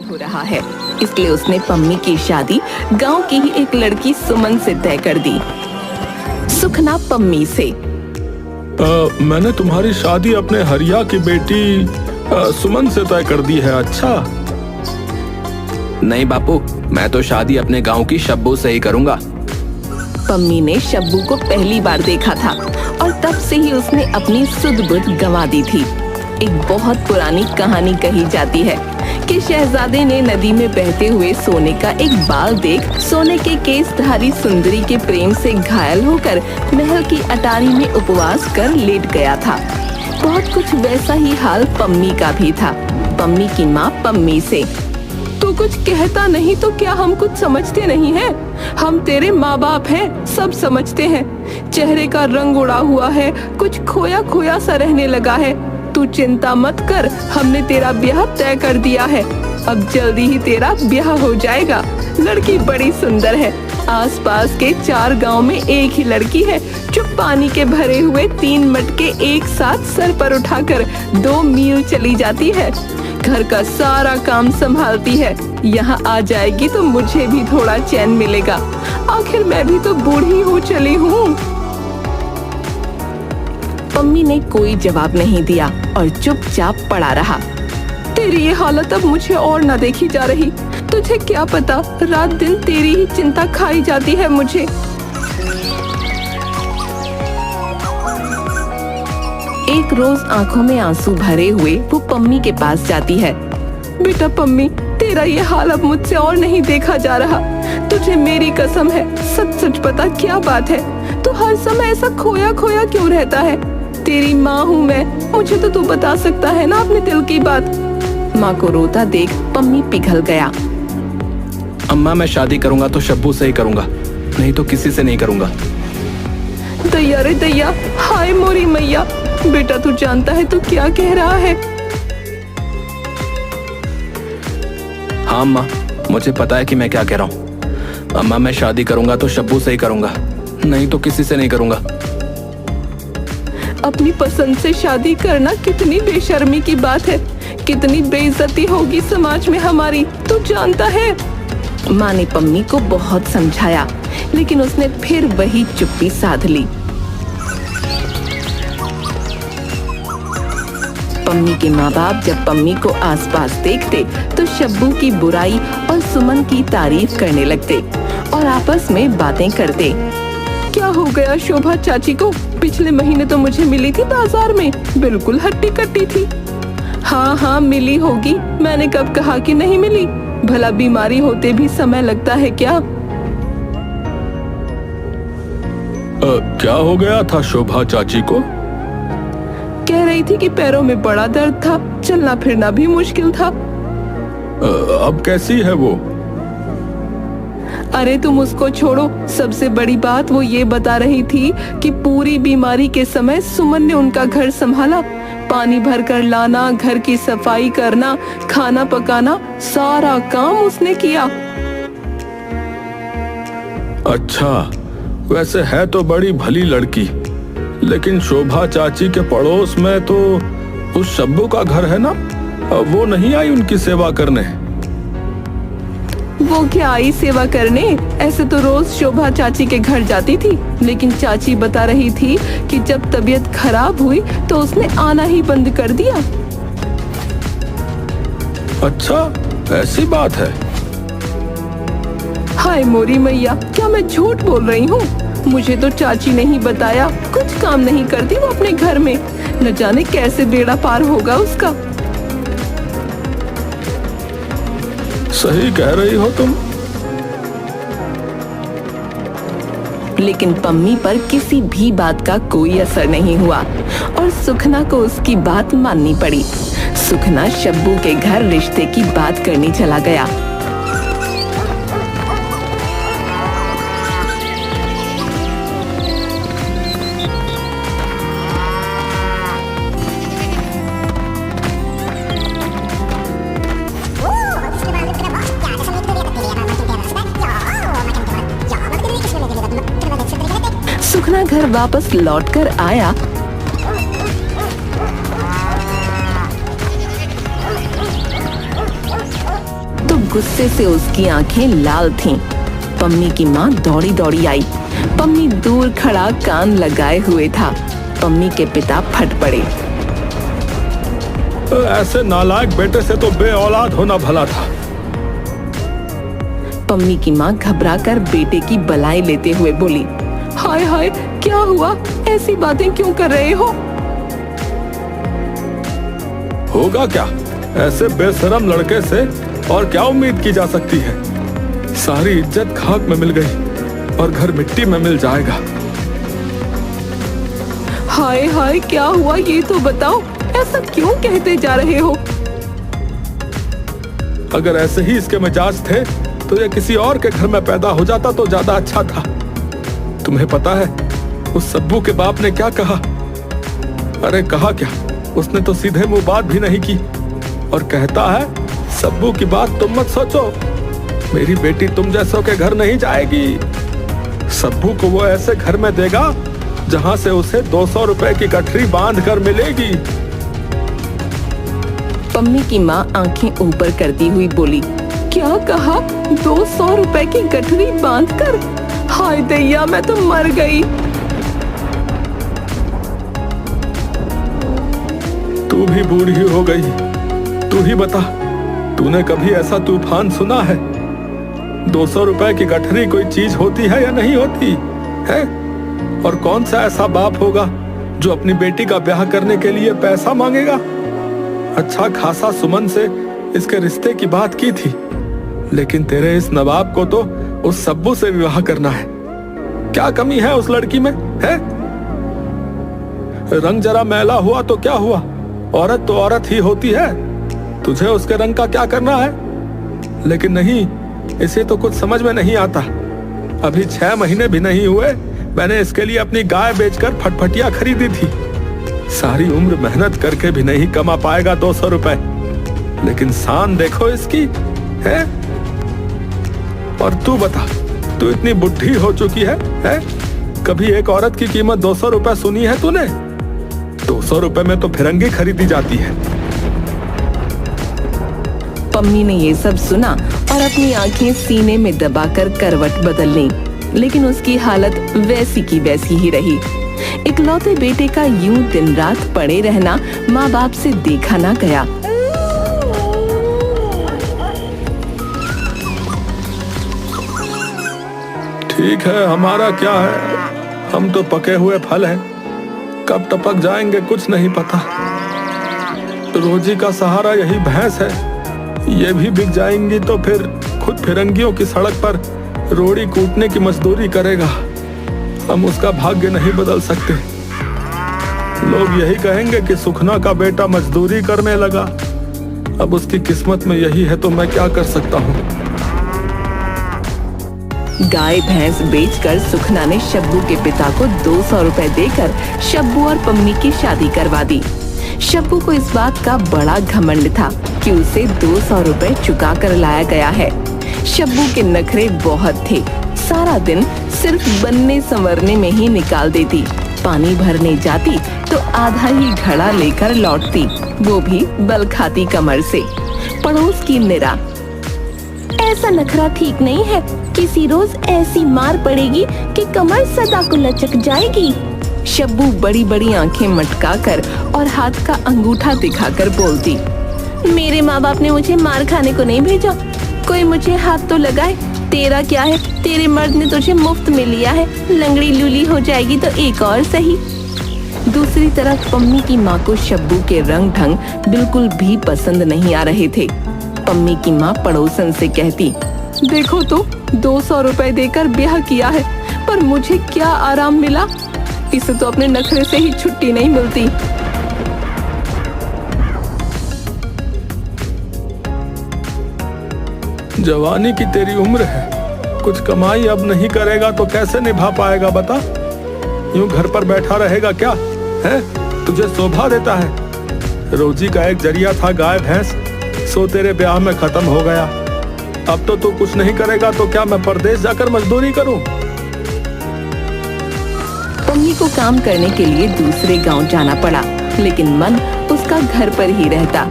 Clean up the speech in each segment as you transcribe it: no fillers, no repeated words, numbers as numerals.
हो रहा है, इसलिए उसने पम्मी की शादी गांव की ही एक लड़की सुमन से तय कर दी। सुखना पम्मी से, मैंने तुम्हारी शादी अपने हरिया की बेटी सुमन से तय कर दी है। अच्छा। नहीं बापू, मैं तो शादी अपने गांव की शब्बू से ही करूंगा। पम्मी ने शब्बू को पहली बार देखा था और तब से ही उसने अपनी सुध बुध गंवा दी थी। एक बहुत पुरानी कहानी कही जाती है कि शहजादे ने नदी में बहते हुए सोने का एक बाल देख सोने के केसधारी सुंदरी के प्रेम से घायल होकर महल की अटारी में उपवास कर लेट गया था। बहुत कुछ वैसा ही हाल पम्मी का भी था। पम्मी की माँ पम्मी से, तू कुछ कहता नहीं तो क्या हम कुछ समझते नहीं हैं? हम तेरे माँ बाप हैं, सब समझते हैं। चेहरे का रंग उड़ा हुआ है, कुछ खोया खोया सा रहने लगा है। तू चिंता मत कर, हमने तेरा ब्याह तय कर दिया है। अब जल्दी ही तेरा ब्याह हो जाएगा। लड़की बड़ी सुंदर है। आसपास के 4 गांव में एक ही लड़की है जो पानी के भरे हुए 3 मटके एक साथ सर पर उठाकर 2 मील चली जाती है। घर का सारा काम संभालती है। यहाँ आ जाएगी तो मुझे भी थोड़ा चैन मिलेगा। आखिर मैं भी तो बूढ़ी हो चली हूँ। पम्मी ने कोई जवाब नहीं दिया और चुपचाप पड़ा रहा। तेरी ये हालत अब मुझे और न देखी जा रही। तुझे क्या पता, रात दिन तेरी ही चिंता खाई जाती है मुझे। एक रोज आंखों में आंसू भरे हुए वो पम्मी के पास जाती है। बेटा पम्मी, तेरा ये हाल अब मुझसे और नहीं देखा जा रहा। तुझे मेरी कसम है, सच सच बता क्या बात है? तू हर समय ऐसा खोया खोया क्यों रहता है? तेरी माँ हूँ मैं, मुझे तो तू बता सकता है ना अपने दिल की बात। माँ को रोता देख पम्मी पिघल गया। अम्मा, मैं शादी करूंगा तो शब्बू से ही करूंगा, नहीं तो किसी से नहीं करूंगा। दैया रे दैया, हाय मोरी मैया। बेटा तू जानता है तू क्या कह रहा है? हाँ अम्मा, मुझे पता है कि मैं क्या कह रहा हूँ। अम्मा, मैं शादी करूंगा तो शब्बू से ही करूंगा, नहीं तो किसी से नहीं करूंगा। अपनी पसंद से शादी करना कितनी बेशर्मी की बात है। कितनी बेइज्जती होगी समाज में हमारी, तू जानता है? माँ ने पम्मी को बहुत समझाया, लेकिन उसने फिर वही चुप्पी साध ली। पम्मी के माँ बाप जब पम्मी को आसपास देखते तो शब्बू की बुराई और सुमन की तारीफ करने लगते और आपस में बातें करते। क्या हो गया शोभा चाची को? पिछले महीने तो मुझे मिली थी बाजार में, बिल्कुल हट्टी कट्टी थी। हाँ हाँ मिली होगी, मैंने कब कहा कि नहीं मिली? भला बीमारी होते भी समय लगता है क्या? क्या हो गया था शोभा चाची को? कह रही थी कि पैरों में बड़ा दर्द था, चलना फिरना भी मुश्किल था। अब कैसी है वो? अरे तुम उसको छोड़ो, सबसे बड़ी बात वो ये बता रही थी कि पूरी बीमारी के समय सुमन ने उनका घर संभाला। पानी भर कर लाना, घर की सफाई करना, खाना पकाना, सारा काम उसने किया। अच्छा, वैसे है तो बड़ी भली लड़की, लेकिन शोभा चाची के पड़ोस में तो उस शब्बू का घर है ना, वो नहीं आई उनकी सेवा करने? वो क्या आई सेवा करने? ऐसे तो रोज शोभा चाची के घर जाती थी, लेकिन चाची बता रही थी कि जब तबीयत खराब हुई तो उसने आना ही बंद कर दिया। अच्छा, ऐसी बात है? हाय मोरी मैया, क्या मैं झूठ बोल रही हूँ? मुझे तो चाची ने ही बताया। कुछ काम नहीं करती वो अपने घर में, न जाने कैसे बेड़ा पार होगा उसका। सही कह रही हो तुम। लेकिन पम्मी पर किसी भी बात का कोई असर नहीं हुआ और सुखना को उसकी बात माननी पड़ी। सुखना शब्बू के घर रिश्ते की बात करने चला गया। सुखना घर वापस लौटकर आया गुस्से से उसकी आंखें लाल थीं। पम्मी की माँ दौड़ी दौड़ी आई। पम्मी दूर खड़ा कान लगाए हुए था। पम्मी के पिता फट पड़े। ऐसे नालायक बेटे से तो बे औलाद होना भला था। पम्मी की माँ घबराकर बेटे की बलाई लेते हुए बोली, हाय हाय, क्या हुआ? ऐसी बातें क्यों कर रहे हो? होगा क्या, ऐसे बेशरम लड़के से और क्या उम्मीद की जा सकती है। सारी इज्जत खाक में मिल गई और घर मिट्टी में मिल जाएगा। हाय हाय, क्या हुआ ये तो बताओ, ऐसा क्यों कहते जा रहे हो? अगर ऐसे ही इसके मिजाज थे तो ये किसी और के घर में पैदा हो जाता तो ज्यादा अच्छा था। तुम्हें पता है उस सब्बू के बाप ने क्या कहा? अरे कहा क्या, उसने तो सीधे मुंह बात भी नहीं की और कहता है, सब्बू की बात तुम मत सोचो, मेरी बेटी तुम जैसों के घर नहीं जाएगी। सब्बू को वो ऐसे घर में देगा जहां से उसे 200 रुपए की गठरी बांध कर मिलेगी। पम्मी की माँ आंखें ऊपर करती हुई बोली, क्या कहा? 200 रुपए की गठरी बांधकर? हाय दैया, मैं तो मर गई। तू भी बूढ़ी हो गई। तू ही बता, तूने कभी ऐसा तूफान सुना है? 200 रुपए की गठरी कोई चीज होती है या नहीं होती है? और कौन सा ऐसा बाप होगा जो अपनी बेटी का ब्याह करने के लिए पैसा मांगेगा? अच्छा खासा सुमन से इसके रिश्ते की बात की थी, लेकिन तेरे इस नवाब को तो उस सब्बू से विवाह करना है। क्या कमी है उस लड़की में है? रंग जरा मैला हुआ तो क्या हुआ, औरत तो औरत ही होती है। तुझे उसके रंग का क्या करना है? लेकिन नहीं, इसे तो कुछ समझ में नहीं आता। अभी 6 महीने भी नहीं हुए मैंने इसके लिए अपनी गाय बेचकर फटफटिया खरीदी थी। सारी उम्र मेहनत करके भी नहीं कमा पाएगा 200 रुपए, लेकिन शान देखो इसकी है। और तू बता, तू इतनी बुढ़ी हो चुकी है? कभी एक औरत की कीमत 200 रुपए सुनी है तूने? 200 रुपए में तो फिरंगी खरीदी जाती है। पम्मी ने ये सब सुना और अपनी आंखें सीने में दबाकर करवट बदल ली, लेकिन उसकी हालत वैसी की वैसी ही रही। इकलौते बेटे का यूं दिन रात पड़े रहना माँ बाप से देखा ना गया। ठीक है, हमारा क्या है, हम तो पके हुए फल हैं, कब टपक जाएंगे कुछ नहीं पता। रोजी का सहारा यही भैंस है, ये भी बिक जाएंगी तो फिर खुद फिरंगियों की सड़क पर रोड़ी कूटने की मजदूरी करेगा। हम उसका भाग्य नहीं बदल सकते। लोग यही कहेंगे कि सुखना का बेटा मजदूरी करने लगा। अब उसकी किस्मत में यही है तो मैं क्या कर सकता हूँ। गाय भैंस बेचकर सुखना ने शब्बू के पिता को 200 रुपए देकर शब्बू और पम्मी की शादी करवा दी। शब्बू को इस बात का बड़ा घमंड था कि उसे 200 रुपए चुका कर लाया गया है। शब्बू के नखरे बहुत थे, सारा दिन सिर्फ बनने संवरने में ही निकाल देती। पानी भरने जाती तो आधा ही घड़ा लेकर लौटती, वो भी बल खाती कमर से। पड़ोस की निरा, ऐसा नखरा ठीक नहीं है, किसी रोज ऐसी मार पड़ेगी कि कमर सदा को लचक जाएगी। शब्बू बड़ी बड़ी आंखें मटकाकर और हाथ का अंगूठा दिखाकर बोलती, मेरे माँ बाप ने मुझे मार खाने को नहीं भेजा, कोई मुझे हाथ तो लगाए। तेरा क्या है, तेरे मर्द ने तुझे मुफ्त में लिया है, लंगड़ी लूली हो जाएगी तो एक और सही। दूसरी तरफ पम्मी की माँ को शब्बू के रंग ढंग बिल्कुल भी पसंद नहीं आ रहे थे। पम्मी की माँ पड़ोसन से कहती, देखो तो 200 रुपए देकर ब्याह किया है, पर मुझे क्या आराम मिला, इसे तो अपने नखरे से ही छुट्टी नहीं मिलती। जवानी की तेरी उम्र है, कुछ कमाई अब नहीं करेगा तो कैसे निभा पाएगा बता? यूं घर पर बैठा रहेगा क्या है? तुझे शोभा देता है? रोजी का एक जरिया था गाय भैंस, सो तेरे ब्याह में खत्म हो गया। अब तो तू कुछ नहीं करेगा तो क्या मैं परदेश जाकर मजदूरी करूं? पम्मी को काम करने के लिए दूसरे गांव जाना पड़ा, लेकिन मन उसका घर पर ही रहता।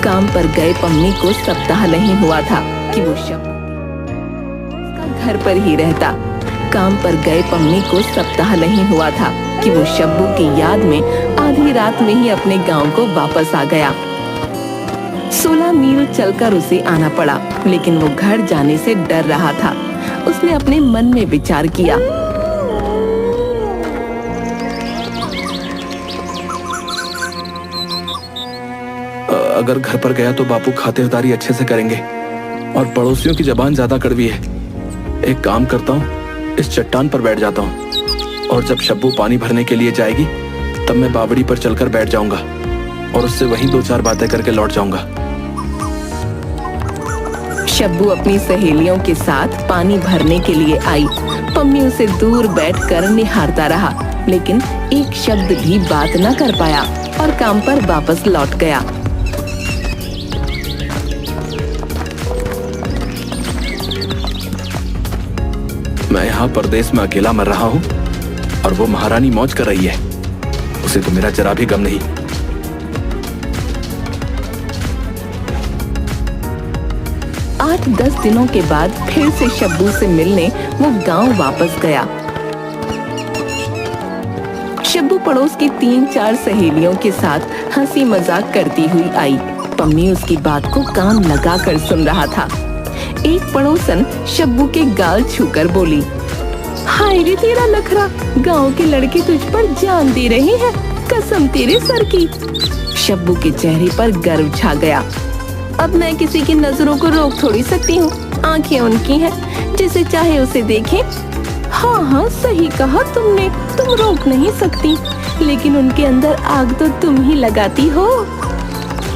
काम पर गए पम्मी को सप्ताह नहीं हुआ था कि वो शब्बू उसका घर पर ही रहता। काम पर गए पम्मी को सप्ताह नहीं हुआ था कि वो शब्बू की याद में आधी रात में ही अपने गांव को वापस आ गया। 16 मील चलकर उसे आना पड़ा, लेकिन वो घर जाने से डर रहा था। उसने अपने मन में विचार किया, अगर घर पर गया तो बापू खातिरदारी अच्छे से करेंगे और पड़ोसियों की जबान ज्यादा कड़वी है। एक काम करता हूँ, इस चट्टान पर बैठ जाता हूँ और जब शब्बू पानी भरने के लिए जाएगी तब मैं बावड़ी पर चलकर बैठ जाऊंगा और उससे वहीं 2-4 बातें करके लौट जाऊंगा। शब्बू अपनी सहेलियों के साथ पानी भरने के लिए आई। पम्मी उसे दूर बैठकर निहारता रहा, लेकिन एक शब्द भी बात न कर पाया और काम पर वापस लौट गया। मैं यहाँ परदेश में अकेला मर रहा हूँ और वो महारानी मौज कर रही है। उसे तो मेरा जरा भी गम नहीं। 8-10 दिनों के बाद फिर से शब्बू से मिलने वो गांव वापस गया। शब्बू पड़ोस की 3-4 सहेलियों के साथ हंसी मजाक करती हुई आई। पम्मी उसकी बात को कान लगाकर सुन रहा था। एक पड़ोसन शब्बू के गाल छूकर बोली, हाय रे तेरा नखरा, गांव के लड़के तुझ पर जान दे रहे हैं, कसम तेरे सर की। शब्बू के चेहरे पर गर्व छा गया। अब मैं किसी की नजरों को रोक थोड़ी सकती हूँ, आंखें उनकी हैं, जिसे चाहे उसे देखें। हाँ हाँ सही कहा तुमने, तुम रोक नहीं सकती, लेकिन उनके अंदर आग तो तुम ही लगाती हो।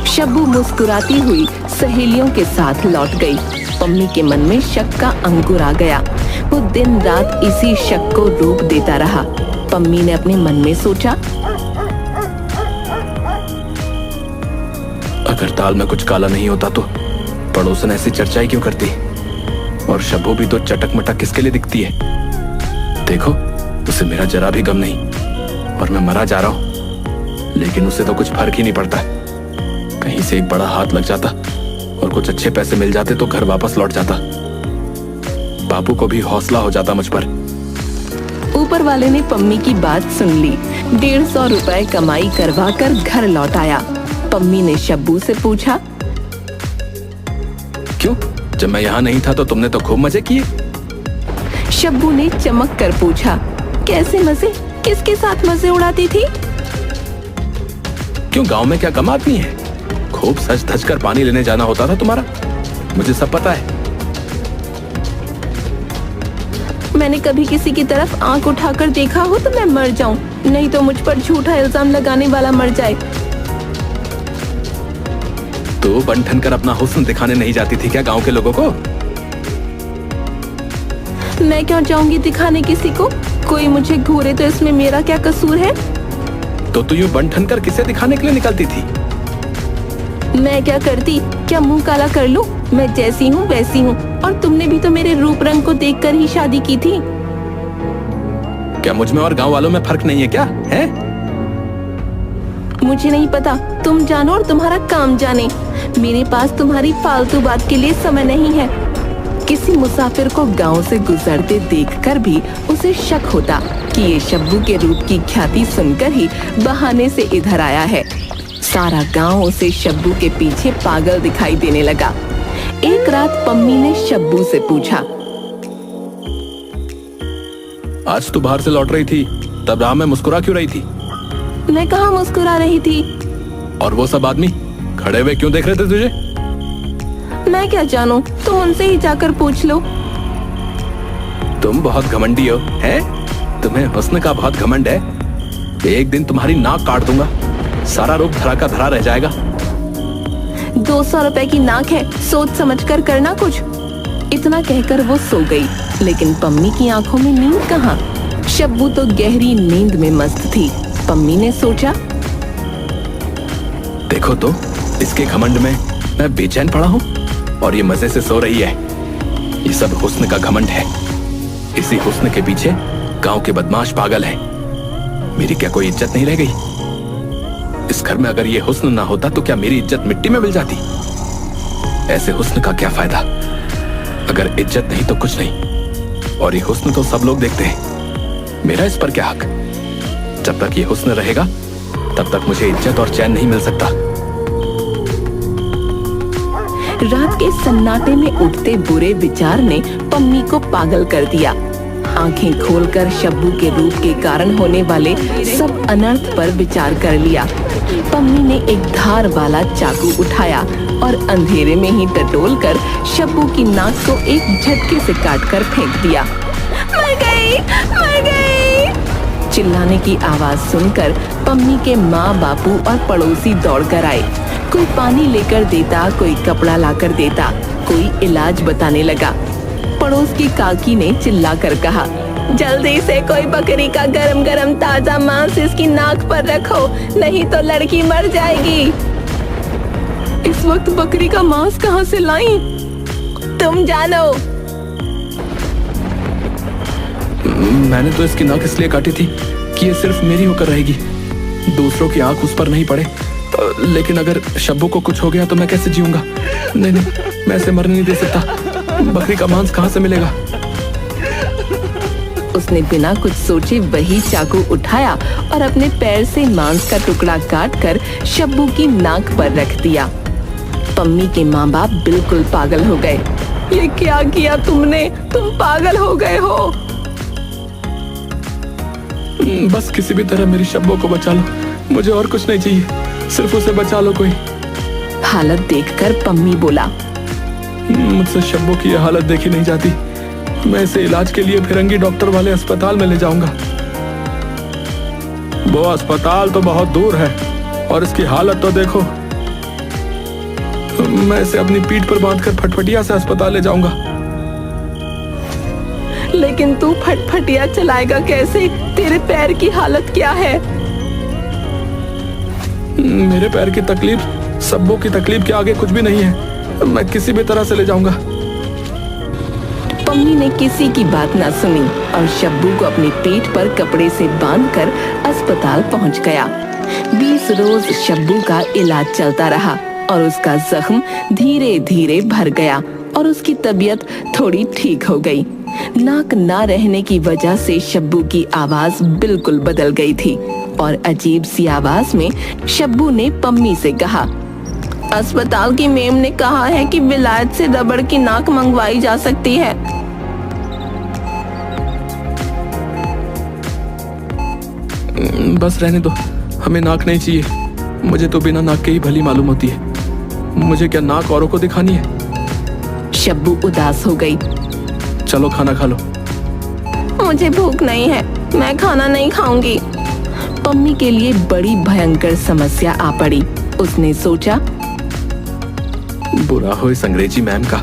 शब्बू मुस्कुराती हुई सहेलियों के साथ लौट गई। पम्मी के मन में शक का अंकुर आ गया। वो दिन रात इसी शक को रोक देता रहा। पम्मी ने अपने मन में सोचा, अगर दाल में कुछ काला नहीं होता तो पड़ोसन ऐसी चर्चाएं क्यों करती? और शब्बू भी तो चटक मटक किसके लिए दिखती है? देखो, उसे मेरा जरा भी गम नहीं और मैं मरा जा रहा हूँ, लेकिन उसे तो कुछ फर्क ही नहीं पड़ता। कहीं से एक बड़ा हाथ लग जाता और कुछ अच्छे पैसे मिल जाते तो घर वापस लौट जाता। बापू को भी हौसला हो जाता मुझ पर। ऊपर वाले ने पम्मी की बात सुन ली। 150 रुपए कमाई करवा कर घर लौट आया। पम्मी ने शब्बू से पूछा, क्यों, जब मैं यहाँ नहीं था तो तुमने तो खूब मजे किए। शब्बू ने चमक कर पूछा, कैसे मजे? किसके साथ मजे उड़ाती थी? क्यों, गांव में क्या कम आदमी है? खूब सज धज कर पानी लेने जाना होता था तुम्हारा, मुझे सब पता है। मैंने कभी किसी की तरफ आंख उठाकर देखा हो तो मैं मर जाऊं, नहीं तो मुझ पर झूठा इल्जाम लगाने वाला मर जाए। तो बन ठन कर अपना हुस्न दिखाने नहीं जाती थी क्या गांव के लोगों को? मैं क्यों जाऊंगी दिखाने किसी को? कोई मुझे घूरे तो इसमें मेरा क्या कसूर है? तो तू यूं बन ठन कर किसे दिखाने के लिए निकलती थी? मैं क्या करती? क्या मुंह काला कर लूं? मैं जैसी हूँ वैसी हूँ, और तुमने भी तो मेरे रूप रंग को देखकर ही शादी की थी। क्या मुझ में और गांव वालों में फर्क नहीं है क्या? है? मुझे नहीं पता, तुम जानो और तुम्हारा काम जाने। मेरे पास तुम्हारी फालतू बात के लिए समय नहीं है। किसी मुसाफिर को गांव से गुजरते देखकर भी उसे शक होता कि ये शब्बू के रूप की ख्याति सुनकर ही बहाने से इधर आया है। सारा गांव उसे शब्बू के पीछे पागल दिखाई देने लगा। एक रात पम्मी ने शब्बू से पूछा, आज तू बाहर से लौट रही थी, तब राह में मुस्कुरा क्यों रही थी? मैं कहाँ मुस्कुरा रही थी? और वो सब आदमी खड़े हुए क्यों देख रहे थे तुझे? मैं क्या जानूं, तुम उनसे ही जाकर पूछ लो। तुम बहुत घमंडी हो, हैं? तुम्हें हुस्न का बहुत घमंड है। एक दिन तुम्हारी नाक काट दूंगा, सारा रूप धरा का धरा रह जाएगा। 200 रुपए की नाक है, सोच समझ कर करना कुछ। इतना कहकर वो सो गई, लेकिन पम्मी की आंखों में नींद कहाँ। शब्बू तो गहरी नींद में मस्त थी। पम्मी ने सोचा, देखो तो, इसके घमंड में मैं बेचैन पड़ा हूँ और ये मजे से सो रही है। ये सब हुस्न का घमंड है। इसी हुस्न के पीछे गांव के बदमाश पागल हैं। मेरी क्या कोई इज्जत नहीं रह गई? इस घर में अगर ये हुस्न ना होता तो क्या मेरी इज्जत मिट्टी में मिल जाती? ऐसे हुस्न का क्या फायदा अगर इज्जत नहीं तो कुछ नहीं, और ये हुस्न तो सब लोग देखते हैं, मेरा इस पर क्या हक? जब तक ये हुस्न रहेगा तब तक मुझे इज्जत और चैन नहीं मिल सकता। रात के सन्नाटे में उठते बुरे विचार ने पम्मी को पागल कर दिया। आंखें खोलकर शब्बू के रूप के कारण होने वाले सब अनर्थ पर विचार कर लिया। पम्मी ने एक धार वाला चाकू उठाया और अंधेरे में ही टटोलकर शब्बू की नाक को एक झटके से काटकर फेंक दिया। मर गई, मर गई! चिल्लाने की आवाज सुनकर पम्मी के माँ बापू और पड़ोसी दौड़कर आए। कोई पानी लेकर देता, कोई कपड़ा लाकर देता, कोई इलाज बताने लगा। पड़ोस की काकी ने चिल्लाकर कहा, जल्दी से कोई बकरी का गरम गरम ताजा मांस इसकी नाक पर रखो, नहीं तो लड़की मर जाएगी। इस वक्त बकरी का मांस कहाँ से लाई? तुम जानो। मैंने तो इसकी नाक इसलिए काटी थी कि ये सिर्फ मेरी होकर रहेगी, दूसरों की आंख उस पर नहीं पड़े। लेकिन अगर शब्बू को कुछ हो गया तो मैं कैसे जीऊंगा? नहीं नहीं, मैं ऐसे मरने नहीं दे सकता। बकरी का मांस कहाँ से मिलेगा? उसने बिना कुछ सोचे वही चाकू उठाया और अपने पैर से मांस का टुकड़ा काटकर शब्बू की नाक पर रख दिया। पम्मी के माँ बाप बिल्कुल पागल हो गए। ये क्या किया तुमने? तुम पागल हो गए हो। बस किसी भी तरह मेरी शब्बू को बचा लो, मुझे और कुछ नहीं चाहिए, सिर्फ उसे बचा लो कोई। हालत देखकर पम्मी बोला, मुझसे शब्बू की यह हालत देखी नहीं जाती। मैं इसे इलाज के लिए फिरंगी डॉक्टर वाले अस्पताल में ले जाऊंगा। वो अस्पताल तो बहुत दूर है और इसकी हालत तो देखो। मैं इसे अपनी पीठ पर बांधकर फटफटिया से अस्पताल ले जाऊंगा। लेकिन तू फटफटिया चलाएगा कैसे? तेरे पैर की हालत क्या है? मेरे पैर की तकलीफ शब्बू की तकलीफ के आगे कुछ भी नहीं है। मैं किसी भी तरह से ले जाऊंगा। पम्मी ने किसी की बात ना सुनी और शब्बू को अपनी पीठ पर कपड़े से बांधकर अस्पताल पहुंच गया। 20 रोज शब्बू का इलाज चलता रहा और उसका जख्म धीरे धीरे भर गया और उसकी तबीयत थोड़ी ठीक हो गई। नाक ना रहने की वजह से शब्बू की आवाज बिल्कुल बदल गई थी और अजीब सी आवाज में शब्बू ने पम्मी से कहा, अस्पताल की मेम ने कहा है कि विलायत से रबड़ की नाक मंगवाई जा सकती है। बस रहने दो, हमें नाक नहीं चाहिए। मुझे तो बिना नाक के ही भली मालूम होती है। मुझे क्या नाक औरों को दिखानी है? शब्बू उदास हो गई। चलो खाना खा लो। मुझे भूख नहीं है, मैं खाना नहीं खाऊंगी। पम्मी के लिए बड़ी भयंकर समस्या आ पड़ी। उसने सोचा, बुरा हो इस अंग्रेजी मैम का।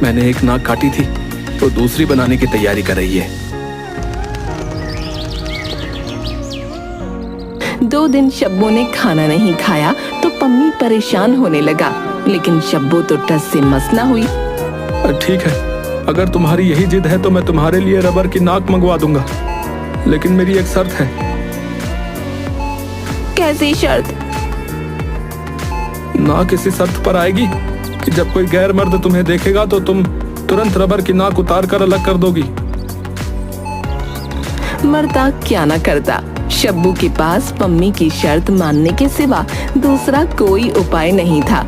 मैंने एक नाक काटी थी, वो दूसरी बनाने की तैयारी कर रही है। 2 दिन शब्बू ने खाना नहीं खाया तो पम्मी परेशान होने लगा, लेकिन शब्बू तो टस से मस न हुई। ठीक है, अगर तुम्हारी यही जिद है तो मैं तुम्हारे लिए रबर की नाक मंगवा दूंगा, लेकिन मेरी एक शर्त है। कैसी शर्त? नाक इसी शर्त पर आएगी कि जब कोई गैर मर्द तुम्हें देखेगा तो तुम तुरंत रबर की नाक उतार कर अलग कर दोगी। मरता क्या न करता। शब्बू के पास पम्मी की शर्त मानने के सिवा दूसरा कोई उपाय नहीं था।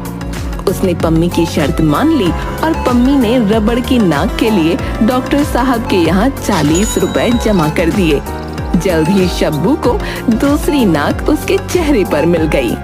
उसने पम्मी की शर्त मान ली और पम्मी ने रबड़ की नाक के लिए डॉक्टर साहब के यहाँ 40 रुपए जमा कर दिए। जल्द ही शब्बू को दूसरी नाक उसके चेहरे पर मिल गई।